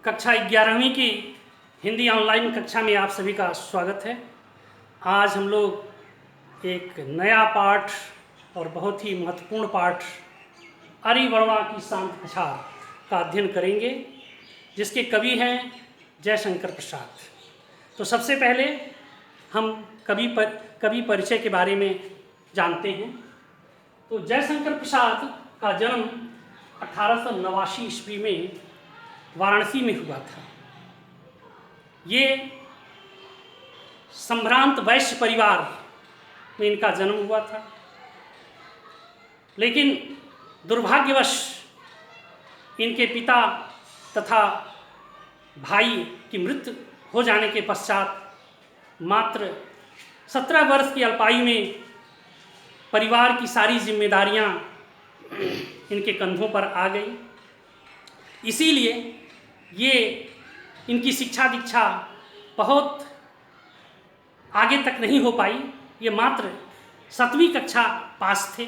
कक्षा 11वीं की हिंदी ऑनलाइन कक्षा में आप सभी का स्वागत है। आज हम लोग एक नया पाठ और बहुत ही महत्वपूर्ण पाठ आर्यवर्णा की शांत कछार का अध्ययन करेंगे, जिसके कवि हैं जयशंकर प्रसाद। तो सबसे पहले हम कवि परिचय के बारे में जानते हैं। तो जयशंकर प्रसाद का जन्म 1889 ईस्वी में वाराणसी में हुआ था। ये संभ्रांत वैश्य परिवार में इनका जन्म हुआ था, लेकिन दुर्भाग्यवश इनके पिता तथा भाई की मृत्यु हो जाने के पश्चात मात्र 17 वर्ष की अल्पायु में परिवार की सारी जिम्मेदारियां इनके कंधों पर आ गई। इसीलिए ये इनकी शिक्षा दीक्षा बहुत आगे तक नहीं हो पाई। ये मात्र 7वीं कक्षा पास थे,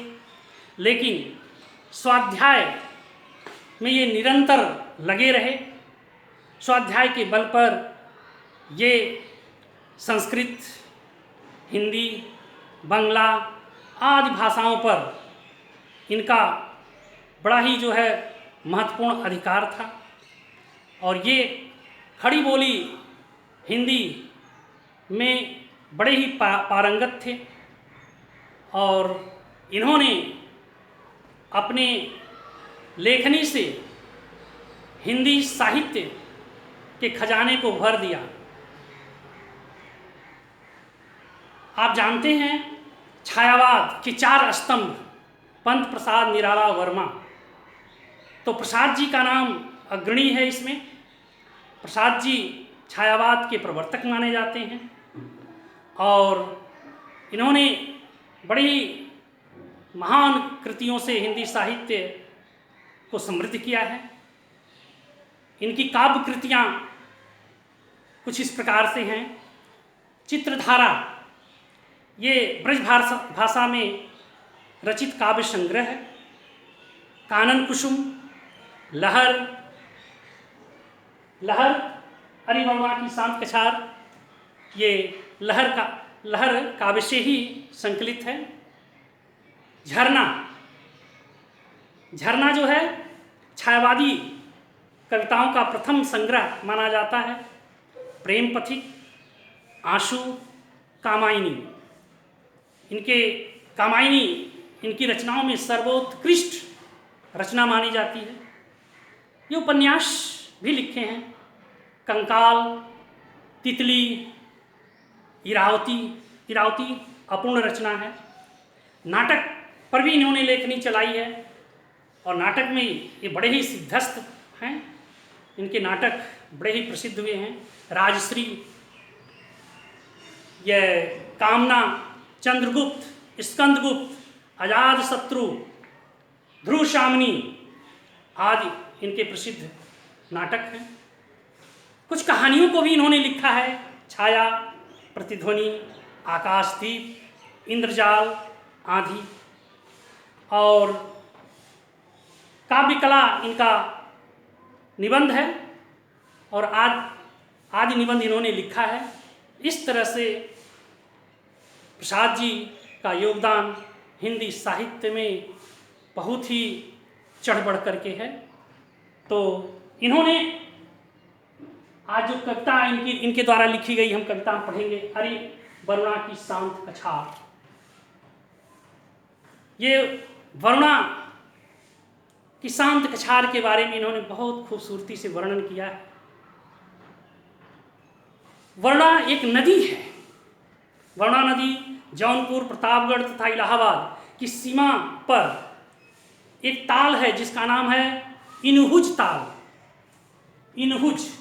लेकिन स्वाध्याय में ये निरंतर लगे रहे। स्वाध्याय के बल पर ये संस्कृत, हिंदी, बांग्ला आदि भाषाओं पर इनका बड़ा ही महत्वपूर्ण अधिकार था, और ये खड़ी बोली हिंदी में बड़े ही पारंगत थे। और इन्होंने अपने लेखनी से हिंदी साहित्य के खजाने को भर दिया। आप जानते हैं, छायावाद के 4 स्तंभ पंत प्रसाद निराला वर्मा, तो प्रसाद जी का नाम अग्रणी है इसमें। प्रसाद जी छायावाद के प्रवर्तक माने जाते हैं, और इन्होंने बड़ी महान कृतियों से हिंदी साहित्य को समृद्ध किया है। इनकी काव्य कृतियाँ कुछ इस प्रकार से हैं। चित्रधारा ये ब्रज भाषा में रचित काव्य संग्रह है। कानन कुसुम, लहर आर्यवर्णा की शांत कछार, ये लहर काव्य से ही संकलित है। झरना जो है छायावादी कविताओं का प्रथम संग्रह माना जाता है। प्रेम पथिक, आंसू, कामायनी, इनकी रचनाओं में सर्वोत्कृष्ट रचना मानी जाती है। ये उपन्यास भी लिखे हैं। कंकाल, तितली, इरावती अपूर्ण रचना है। नाटक पर भी इन्होंने लेखनी चलाई है, और नाटक में ये बड़े ही सिद्धस्त हैं। इनके नाटक बड़े ही प्रसिद्ध हुए हैं। राजश्री, यह कामना, चंद्रगुप्त, स्कंदगुप्त, अजातशत्रु, ध्रुवशामिनी आदि इनके प्रसिद्ध नाटक हैं। कुछ कहानियों को भी इन्होंने लिखा है। छाया, प्रतिध्वनि, आकाशदीप, इंद्रजाल आदि। और काव्य कला इनका निबंध है, और आदि निबंध इन्होंने लिखा है। इस तरह से प्रसाद जी का योगदान हिंदी साहित्य में बहुत ही चढ़ बढ़ करके है। तो इन्होंने आज जो कविता इनके द्वारा लिखी गई हम कविता पढ़ेंगे, आर्यवर्णा की शांत कछार। ये वरुणा की शांत कछार के बारे में इन्होंने बहुत खूबसूरती से वर्णन किया है। वरुणा एक नदी है। वरुणा नदी जौनपुर, प्रतापगढ़ तथा इलाहाबाद की सीमा पर एक ताल है, जिसका नाम है इनहुज ताल। इनहुज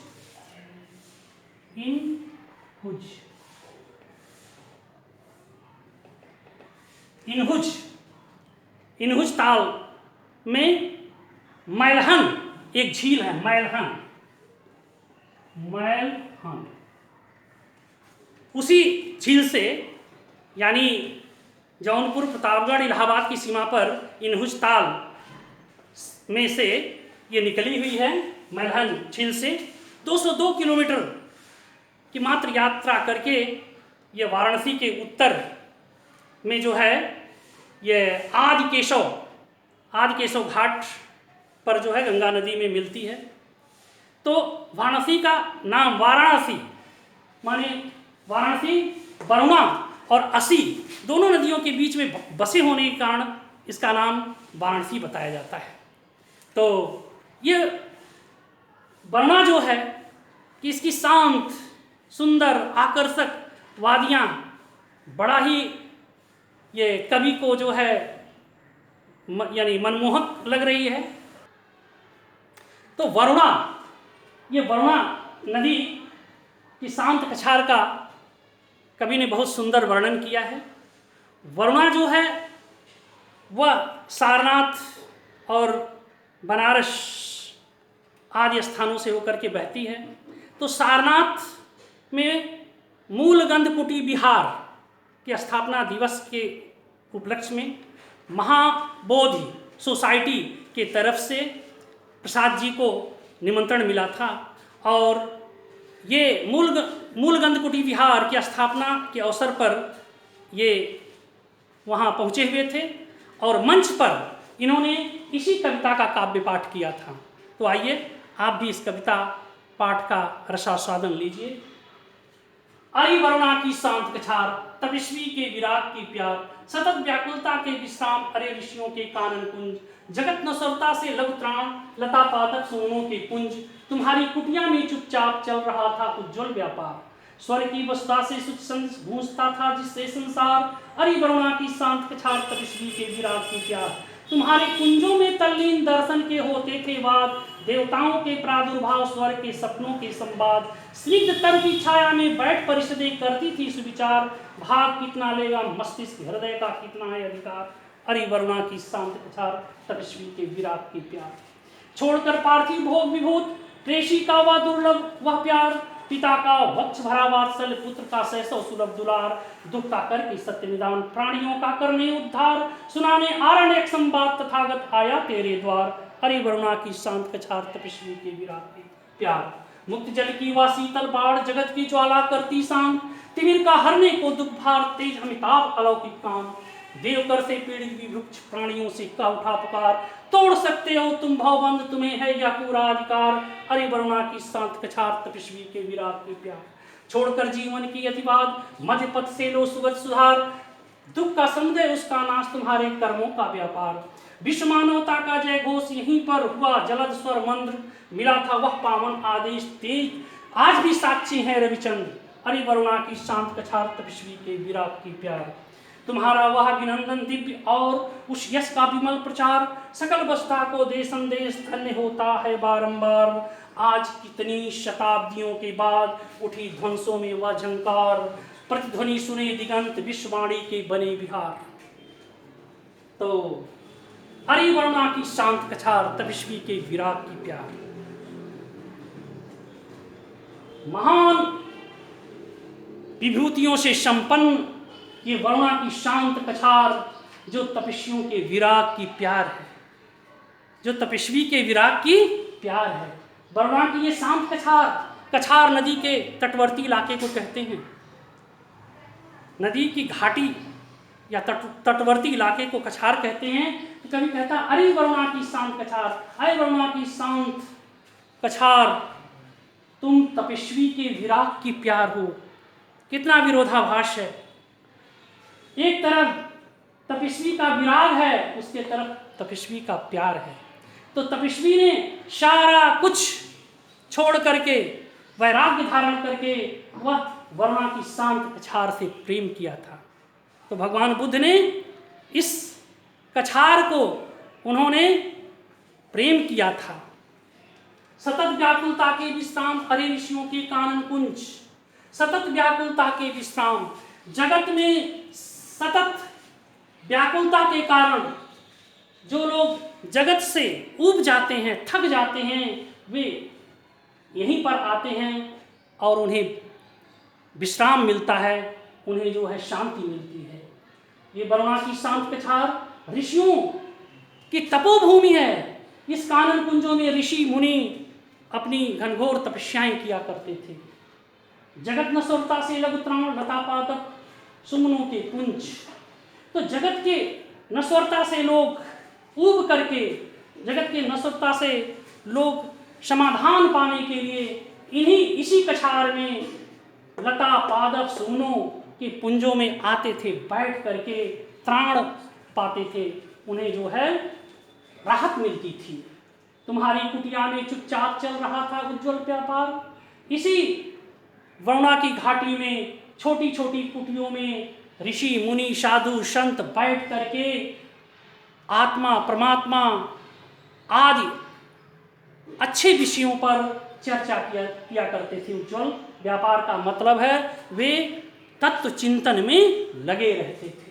ताल में मैलहन एक झील है। मैलहन उसी झील से, यानी जौनपुर, प्रतापगढ़, इलाहाबाद की सीमा पर इनहुज ताल में से ये निकली हुई है, मैलहन झील से। 202 किलोमीटर की मात्र यात्रा करके ये वाराणसी के उत्तर में जो है ये आदिकेशव घाट पर जो है गंगा नदी में मिलती है। तो वाराणसी का नाम वाराणसी माने वाराणसी, वरुणा और असी दोनों नदियों के बीच में बसे होने के कारण इसका नाम वाराणसी बताया जाता है। तो ये वरुणा जो है कि इसकी शांत, सुंदर, आकर्षक वादियाँ बड़ा ही ये कवि को जो है यानी मनमोहक लग रही है। तो वरुणा, ये वरुणा नदी की शांत कछार का कवि ने बहुत सुंदर वर्णन किया है। वरुणा जो है वह सारनाथ और बनारस आदि स्थानों से होकर के बहती है। तो सारनाथ में मूलगंध कुटी विहार के स्थापना दिवस के उपलक्ष्य में महाबोधि सोसाइटी के तरफ से प्रसाद जी को निमंत्रण मिला था और ये मूलगंध कुटी विहार की स्थापना के अवसर पर ये वहाँ पहुँचे हुए थे और मंच पर इन्होंने इसी कविता का काव्य पाठ किया था। तो आइए आप भी इस कविता पाठ का रसास्वादन लीजिए। आई वरुणा की शांत कछार, तपस्वी के विराग की प्यार, सतत व्याकुलता के विश्राम, अरे ऋषियों के कानन कुंज, जगत नश्वरता से लघु त्राण, लता पादप सोनों के कुंज, तुम्हारी कुटिया में चुपचाप चल रहा था उज्ज्वल व्यापार, स्वर की वसुधा से गूंजता था जिससे संसार, अरे वरुणा की शांत कछार, तपस्वी के विराग की प्यार, तुम्हारे कुंजों में तल्लीन दर्शन के होते थे वाद, देवताओं के प्रादुर्भाव, स्वर के सपनों के संवाद, स्निग्ध तर की छाया में बैठ परिषदें करती थी सुविचार, भाग कितना लेगा मस्तिष्क, हृदय का कितना है अधिकार, अरे वरुणा की शांत कछार, तपस्वी के विराग की प्यार, छोड़कर पार्थिव भोग विभूत, प्रेषी का वह दुर्लभ वह प्यार, पिता का वक्ष भरा वात्सल्य, पुत्र का सहसव सुलभ दुलार, दुख का करके सत्य निदान, प्राणियों का करने उद्धार, सुनाने आरण्यक संवाद, तथागत आया तेरे द्वार, अरे वरुणा की शांत कछार, तपस्वी के विराग की प्यार, मुक्त जल की वह शीतल बाढ़, जगत की ज्वाला करती शांत, तिमिर का हरने को दुख भार, तेज अमिताभ अलौकिक काम, देवकर से पीड़ित विभुक्ष प्राणियों से का उठा पुकार, तोड़ सकते हो तुम भवबंध, तुम्हें है यह पूरा अधिकार, अरे वरुणा की शांत कछार, तपस्वी के विराग की प्यार, छोड़कर जीवन की अतिवाद, मध्य पथ से लो सुगत सुधार, दुख का समुदय उसका नाश, तुम्हारे कर्मों का व्यापार, विश्व मानवता का जय घोष यहीं पर हुआ, जलद स्वर मंद्र, मिला था वह पावन आदेश तेज, आज भी साक्षी है रविचंद्र, अरे वरुणा की शांत कछार, तपस्वी के विराग की प्यार, तुम्हारा वह अभिनंदन दिव्य और उस यश का विमल प्रचार, सकल वसुधा को दे संदेश, धन्य होता है बारंबार, आज कितनी शताब्दियों के बाद उठी ध्वंसों में वह झंकार, प्रतिध्वनि सुने दिगंत, विश्ववाणी के बने विहार। तो अरे वरुणा की शांत कछार, तपस्वी के विराग की प्यार, महान विभूतियों से संपन्न ये वरुणा की शांत कछार जो तपस्वियों के विराग की प्यार है, जो तपस्वी के विराग की प्यार है। वरुणा की ये शांत कछार, कछार नदी के तटवर्ती इलाके को कहते हैं। नदी की घाटी या तटवर्ती इलाके को कछार कहते हैं। तो कभी कहता अरे वरुणा की शांत कछार, अरे वरुणा की शांत कछार, तुम तपस्वी के विराग की प्यार हो। कितना विरोधाभास है। एक तरफ तपस्वी का विराग है, उसके तरफ तपस्वी का प्यार है। तो तपस्वी ने सारा कुछ छोड़ करके, वैराग्य धारण करके वह वरुणा की शांत कछार से प्रेम किया था। तो भगवान बुद्ध ने इस कछार को उन्होंने प्रेम किया था। सतत व्याकुलता के विश्राम, अरे ऋषियों के कानन कुंज, सतत व्याकुलता के विश्राम। जगत में सतत व्याकुलता के कारण जो लोग जगत से ऊब जाते हैं, थक जाते हैं, वे यहीं पर आते हैं और उन्हें विश्राम मिलता है, उन्हें जो है शांति मिलती है। ये वरुणा की शांत कछार ऋषियों की तपोभूमि है। इस कानन कुंजों में ऋषि मुनि अपनी घनघोर तपस्याएं किया करते थे। जगत नश्वरता से लघुत्राण लता पादप सुमनों के कुंज। तो जगत के नश्वरता से लोग ऊब करके, जगत के नश्वरता से लोग समाधान पाने के लिए इसी कछार में लता पादप सुमनों के पुंजों में आते थे, बैठ करके त्राण पाते थे, उन्हें जो है राहत मिलती थी। तुम्हारी कुटिया में चुपचाप चल रहा था उज्जवल व्यापार। इसी वरुणा की घाटी में छोटी छोटी कुटियों में ऋषि मुनि साधु संत बैठ करके आत्मा परमात्मा आदि अच्छे विषयों पर चर्चा किया करते थे। उज्जवल व्यापार का मतलब है वे तत्व चिंतन में लगे रहते थे।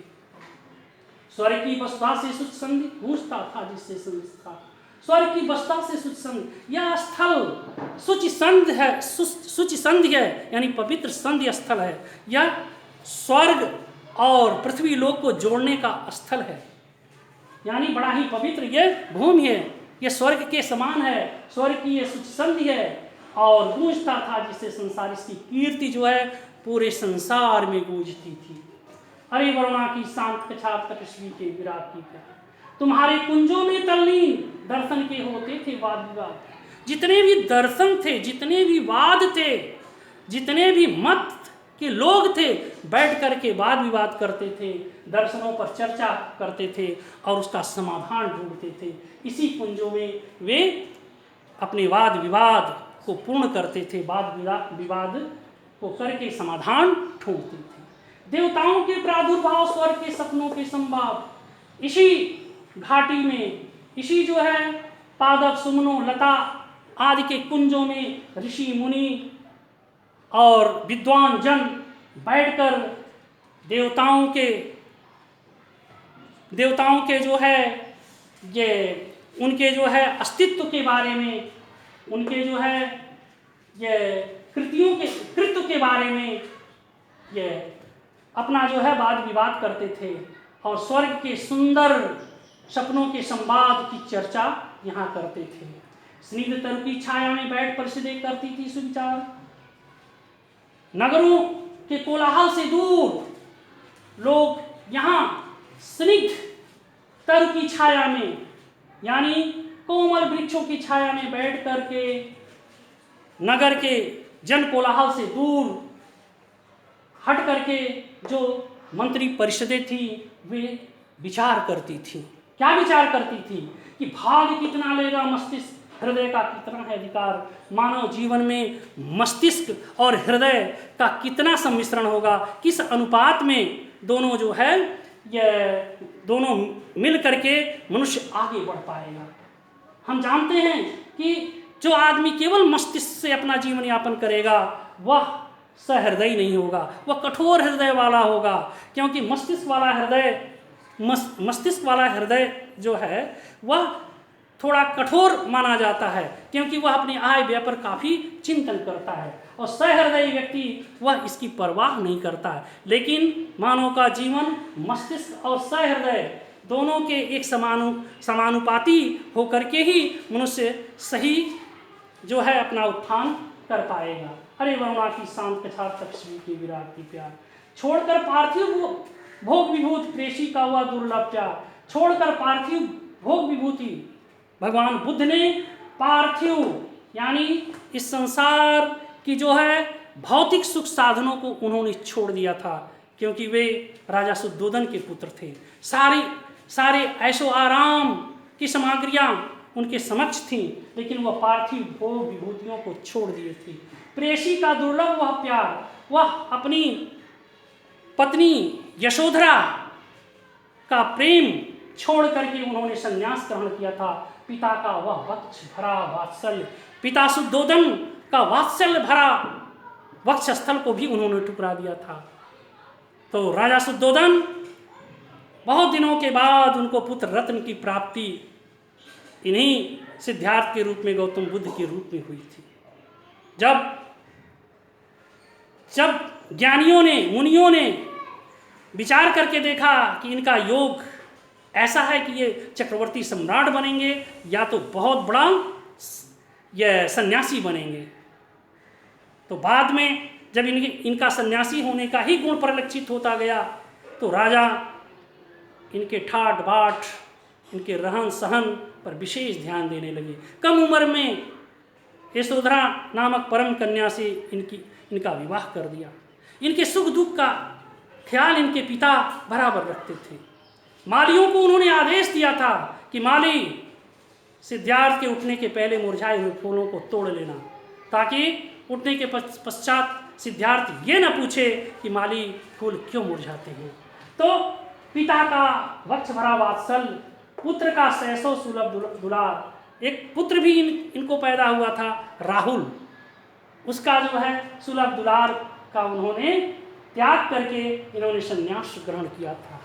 स्वर्ग की वसुधा से सुचसंधि गूंजता था जिससे संधि था। स्वर्ग की वसुधा से सुचसंधि, यह स्थल सुचिसंधि है, सुचिसंधि है यानी पवित्र संधि स्थल है। यह स्वर्ग और पृथ्वी लोक को जोड़ने का स्थल है, यानी बड़ा ही पवित्र यह भूमि है। यह स्वर्ग के समान है, स्वर्ग की यह सुचिसंधि है और गूंजता था जिससे संसार, इसकी कीर्ति जो है पूरे संसार में गूंजती थी। अरे वरुणा की शांत कछार तपस्वी के विराट की प्यार, तुम्हारे कुंजों में तल्लीन दर्शन के होते थे वाद विवाद। जितने भी दर्शन थे, जितने भी वाद थे, जितने भी मत के लोग थे, बैठ करके वाद विवाद करते थे, दर्शनों पर चर्चा करते थे और उसका समाधान ढूंढते थे। इसी कुंजों में वे अपने वाद विवाद को पूर्ण करते थे, वाद विवाद को करके समाधान ढूंढते थे। देवताओं के प्रादुर्भाव, स्वर्ग के सपनों के संवाद, इसी घाटी में, इसी जो है पादप सुमनों लता आदि के कुंजों में ऋषि मुनि और विद्वान जन बैठकर देवताओं के जो है ये उनके जो है अस्तित्व के बारे में, उनके जो है ये कृत्य के बारे में ये अपना जो है वाद विवाद करते थे और स्वर्ग के सुंदर सपनों के संवाद की चर्चा यहाँ करते थे। स्निग्ध तरु की छाया में बैठ परिषदें करती थी सुविचार। नगरों के कोलाहल से दूर लोग यहाँ स्निग्ध तरु की छाया में, यानी कोमल वृक्षों की छाया में बैठ करके नगर के जन कोलाहल से दूर हट करके जो मंत्री परिषदें थी वे विचार करती थी। क्या विचार करती थी कि भाग्य कितना लेगा मस्तिष्क, हृदय का कितना है अधिकार। मानव जीवन में मस्तिष्क और हृदय का कितना सम्मिश्रण होगा, किस अनुपात में दोनों जो है ये दोनों मिल करके मनुष्य आगे बढ़ पाएगा। हम जानते हैं कि जो आदमी केवल मस्तिष्क से अपना जीवन यापन करेगा वह सहृदय नहीं होगा, वह कठोर हृदय वाला होगा। क्योंकि मस्तिष्क वाला हृदय जो है वह थोड़ा कठोर माना जाता है, क्योंकि वह अपने आय व्यय पर काफ़ी चिंतन करता है और सहृदयी व्यक्ति वह इसकी परवाह नहीं करता है। लेकिन मानव का जीवन मस्तिष्क और सहृदय दोनों के एक समानुपाती होकर के ही मनुष्य सही जो है अपना उत्थान कर पाएगा। अरे वरुणा की शांत कछार तपस्वी के विराट की प्यार, छोड़कर पार्थिव भोग विभूति प्रेषी का हुआ दुर्लभ प्यार। छोड़कर पार्थिव भोग विभूति, भगवान बुद्ध ने पार्थिव यानी इस संसार की जो है भौतिक सुख साधनों को उन्होंने छोड़ दिया था, क्योंकि वे राजा शुद्धोधन के पुत्र थे। सारे ऐशो आराम की सामग्रियाँ उनके समक्ष थीं, लेकिन वह पार्थिव भोग विभूतियों को छोड़ दिए थे। प्रेषी का दुर्लभ वह प्यार, वह अपनी पत्नी यशोधरा का प्रेम छोड़ करके उन्होंने संन्यास ग्रहण किया था। पिता का वह वक्ष भरा वात्सल्य, पिता शुद्धोधन का वात्सल्य भरा वक्षस्थल को भी उन्होंने ठुकरा दिया था। तो राजा शुद्धोधन बहुत दिनों के बाद उनको पुत्र रत्न की प्राप्ति इन्हीं सिद्धार्थ के रूप में, गौतम बुद्ध के रूप में हुई थी। जब ज्ञानियों ने, मुनियों ने विचार करके देखा कि इनका योग ऐसा है कि ये चक्रवर्ती सम्राट बनेंगे, या तो बहुत बड़ा यह सन्यासी बनेंगे। तो बाद में जब इनका सन्यासी होने का ही गुण परिलक्षित होता गया तो राजा इनके ठाट बाट, इनके रहन सहन पर विशेष ध्यान देने लगे। कम उम्र में यशोधरा नामक परम कन्या से इनका विवाह कर दिया। इनके सुख दुख का ख्याल इनके पिता बराबर रखते थे। मालियों को उन्होंने आदेश दिया था कि माली सिद्धार्थ के उठने के पहले मुरझाए हुए फूलों को तोड़ लेना, ताकि उठने के पश्चात सिद्धार्थ ये न पूछे कि माली फूल क्यों मुरझाते हैं। तो पिता का वक्ष भरा वात्सल्य, पुत्र का सहसो सुलभ दुलार, एक पुत्र भी इनको पैदा हुआ था राहुल, उसका जो है सुलभ दुलार का उन्होंने त्याग करके इन्होंने संन्यास ग्रहण किया था।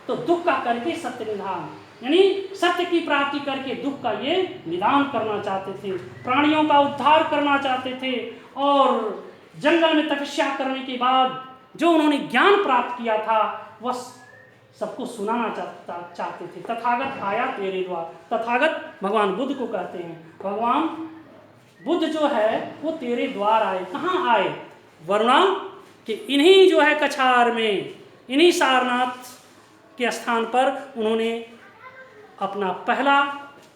तो दुख का करके सत्य निधान, यानी सत्य की प्राप्ति करके दुख का ये निदान करना चाहते थे, प्राणियों का उद्धार करना चाहते थे। और जंगल में तपस्या करने के बाद जो उन्होंने ज्ञान प्राप्त किया था वह सबको सुनाना चाहते थे। तथागत आया तेरे द्वार, तथागत भगवान बुद्ध को कहते हैं। भगवान बुद्ध जो है वो तेरे द्वार आए। कहाँ आए? वरुणा कि इन्हीं जो है कछार में, इन्हीं सारनाथ के स्थान पर उन्होंने अपना पहला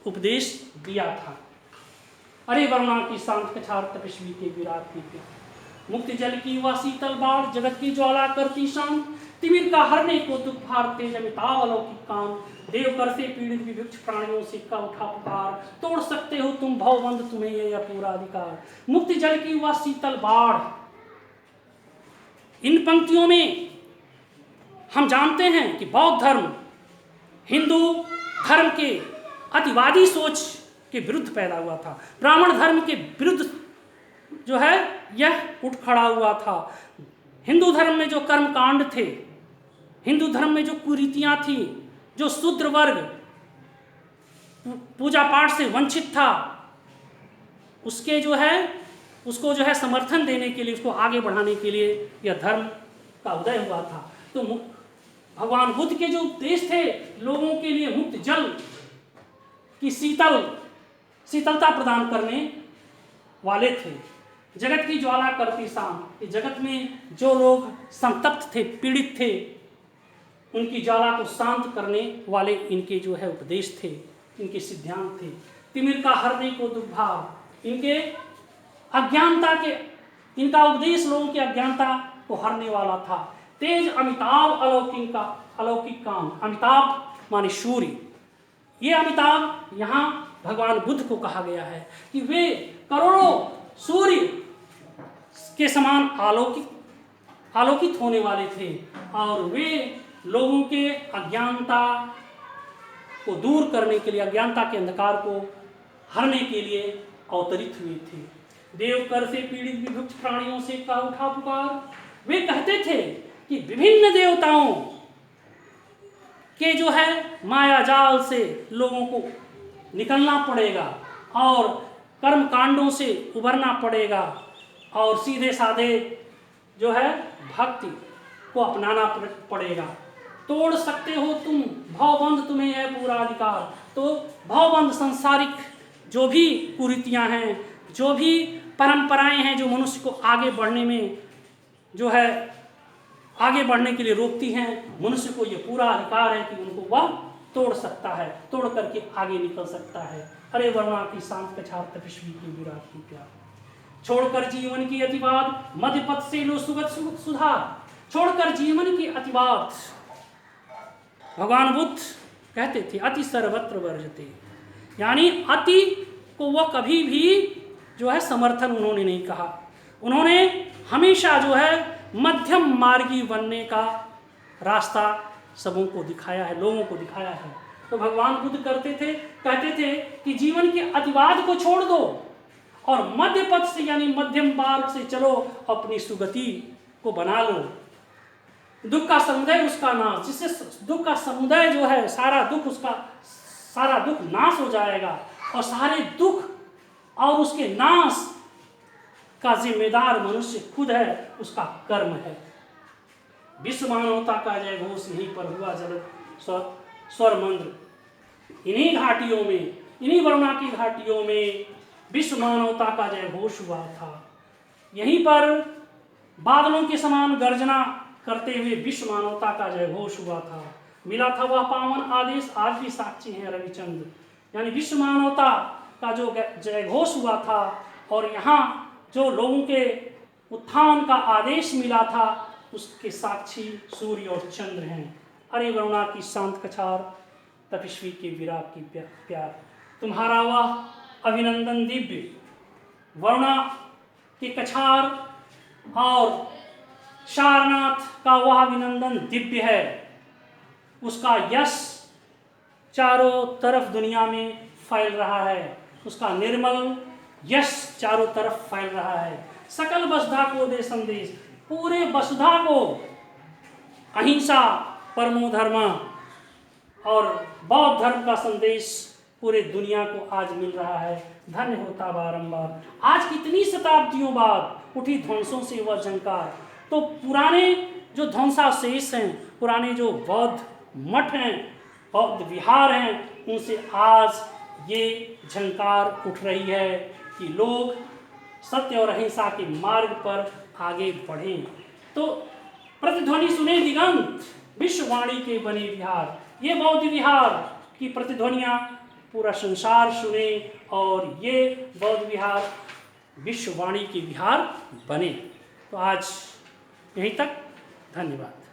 उपदेश दिया था। अरे वरुणा की शांत कछार तपस्वी के विराट के मुक्त जल की वह शीतल बाढ़, जगत की ज्वाला करती शांत, तिमिर का हरने को दुख भार तेज अमिताभ अलौकिक काम, देव कर से पीड़ित विभिक्ष प्राणियों से का उठा पुकार, तोड़ सकते हो तुम भवबंध तुम्हें यह पूरा अधिकार, मुक्त जल की वह शीतल बाढ़। इन पंक्तियों में हम जानते हैं कि बौद्ध धर्म हिंदू धर्म के अतिवादी सोच के विरुद्ध पैदा हुआ था। ब्राह्मण धर्म के विरुद्ध जो है यह उठ खड़ा हुआ था। हिंदू धर्म में जो कर्मकांड थे, हिंदू धर्म में जो कुरीतियां थी, जो शूद्र वर्ग पूजा पाठ से वंचित था, उसके जो है उसको जो है समर्थन देने के लिए, उसको आगे बढ़ाने के लिए यह धर्म का उदय हुआ था। तो भगवान बुद्ध के जो उपदेश थे लोगों के लिए मुक्त जल की शीतलता प्रदान करने वाले थे। जगत की ज्वाला करती शाम, कि जगत में जो लोग संतप्त थे, पीड़ित थे, उनकी ज्वाला को शांत करने वाले इनके जो है उपदेश थे, इनके सिद्धांत थे। तिमिर का हरने को दुख भार, इनके अज्ञानता के, इनका उपदेश लोगों की अज्ञानता को हरने वाला था। तेज अमिताभ अलौकिक काम, अमिताभ माने सूर्य। ये अमिताभ यहाँ भगवान बुद्ध को कहा गया है कि वे करोड़ों सूर्य के समान आलोकित होने वाले थे और वे लोगों के अज्ञानता को दूर करने के लिए, अज्ञानता के अंधकार को हरने के लिए अवतरित हुए थे। देव कर से पीड़ित विभुक्त प्राणियों से का उठा पुकार। वे कहते थे कि विभिन्न देवताओं के जो है माया जाल से लोगों को निकलना पड़ेगा और कर्म कांडों से उबरना पड़ेगा और सीधे साधे जो है भक्ति को अपनाना पड़ेगा। तोड़ सकते हो तुम भवबंध तुम्हें है पूरा अधिकार। तो भवबंध सांसारिक जो भी कुरीतियां हैं, जो भी परंपराएं हैं जो मनुष्य को आगे बढ़ने में जो है आगे बढ़ने के लिए रोकती हैं, मनुष्य को ये पूरा अधिकार है कि उनको वह तोड़ सकता है, तोड़ करके आगे निकल सकता है। अरे वरुणा की शांत कछार तपस्वी की विराट की प्यार, छोड़कर जीवन की अतिवाद मध्य पथ से लो सुगत सुधार। छोड़कर जीवन की अतिवाद, भगवान बुद्ध कहते थे अति सर्वत्र वर्जते, यानी अति को वह कभी भी जो है समर्थन उन्होंने नहीं कहा। उन्होंने हमेशा जो है मध्यम मार्गी बनने का रास्ता सबों को दिखाया है, लोगों को दिखाया है। तो भगवान बुद्ध कहते थे कि जीवन के अतिवाद को छोड़ दो और मध्य पथ से यानी मध्यम मार्ग से चलो, अपनी सुगति को बना लो। दुख का समुदय उसका नाश, जिससे दुख का समुदय जो है सारा दुख नाश हो जाएगा और सारे दुख और उसके नाश का जिम्मेदार मनुष्य खुद है, उसका कर्म है। विश्व मानवता का जय घोष यहीं पर हुआ जब स्वर मंत्र। इन्हीं घाटियों में, इन्हीं वरुणा की घाटियों में विश्व मानवता का जय घोष हुआ था। यहीं पर बादलों के समान गर्जना करते हुए विश्व मानवता का जय घोष हुआ था। मिला था वह पावन आदेश, आज भी साक्षी हैं रविचंद्र। यानी विश्व मानवता का जो जय घोष हुआ था और यहाँ जो लोगों के उत्थान का आदेश मिला था, उसके साक्षी सूर्य और चंद्र हैं। अरे वरुणा की शांत कछार, तपस्वी के विराग की प्यार, तुम्हारा वह अभिनंदन दिव्य। वरुणा के कछार और सारनाथ का वह अभिनंदन दिव्य है। उसका यश चारों तरफ दुनिया में फैल रहा है, उसका निर्मल यश चारों तरफ फैल रहा है। सकल वसुधा को दे संदेश, पूरे वसुधा को अहिंसा परमो धर्म और बौद्ध धर्म का संदेश पूरे दुनिया को आज मिल रहा है। धन्य होता बारंबार। आज कितनी शताब्दियों बाद उठी ध्वंसों से वह झंकार। तो पुराने जो ध्वंसावशेष हैं, पुराने जो बौद्ध मठ हैं, बौद्ध विहार हैं, उनसे आज ये झंकार उठ रही है कि लोग सत्य और अहिंसा के मार्ग पर आगे बढ़ें। तो प्रतिध्वनि सुने दिगंत, विश्ववाणी के बने विहार। ये बौद्ध विहार की प्रतिध्वनियाँ पूरा संसार सुने और ये बौद्ध विहार विश्ववाणी के विहार बने। तो आज यहीं तक, धन्यवाद।